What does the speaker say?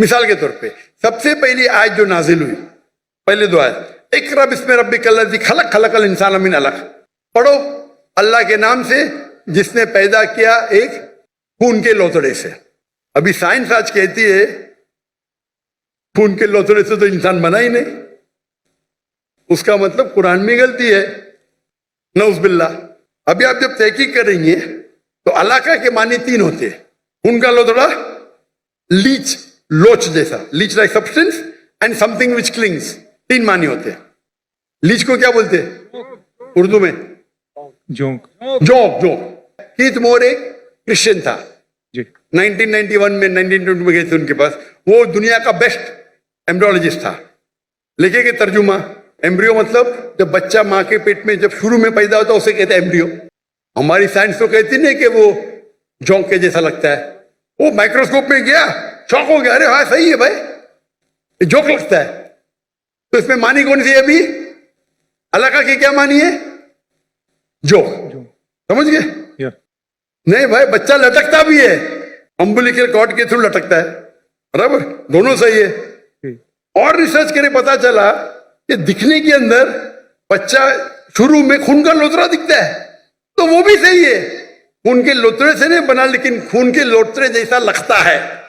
مثال کے طور پہ سب سے پہلی آیت جو نازل ہوئی، پہلے دو آیت، اقرا بسم ربک الذی خلق، خلق الانسان من علق، پڑھو اللہ کے نام سے جس نے پیدا کیا ایک خون کے لوتڑے سے۔ ابھی سائنس آج کہتی ہے خون کے لوتڑے سے تو انسان بنا ہی نہیں، اس کا مطلب قرآن میں غلطی ہے، نعوذ باللہ۔ ابھی آپ جب تحقیق کریں گے تو علاقہ کے معنی تین ہوتے ہیں، خون کا لوتڑا، لیچ، لوچ جیسا، latch like substance, and some thing which killings, تین معنی ہوتے ہیں۔ لیچ کو کیا بولتے ہیں اردو میں؟ جونک۔ جوک۔ کیتھ مور ایک کرسچن تھا، جی 1991 میں 1920 میں گئے تھے ان کے پاس، وہ دنیا کا بیسٹ ایمبریولوجسٹ تھا۔ لکھے کہ ترجمہ ایمبریو مطلب جب بچہ ماں کے پیٹ میں جب شروع میں پیدا ہوتا ہے اسے کہتے ہیں ایمبریو۔ ہماری سائنس تو کہتی نہیں کہ وہ جونک کے جیسا لگتا ہے، وہ مائکروسکوپ میں گیا شوق ہو گیا، ارے ہاں صحیح ہے بھائی یہ جوک لگتا ہے۔ تو اس میں معنی کون سی ہے ابھی؟ علاقہ کی کیا معنی ہے؟ جوک، سمجھ گئے؟ یا نہیں بھائی، بچہ لٹکتا بھی ہے، امبلیکل کارڈ کے تھرو لٹکتا ہے، برابر، دونوں صحیح ہے۔ اور ریسرچ کرے پتا چلا کہ دکھنے کے اندر بچہ شروع میں خون کا لوتڑا دکھتا ہے تو وہ بھی صحیح ہے، خون کے لوتڑے سے نہیں بنا لیکن خون کے لوتڑے جیسا لگتا ہے۔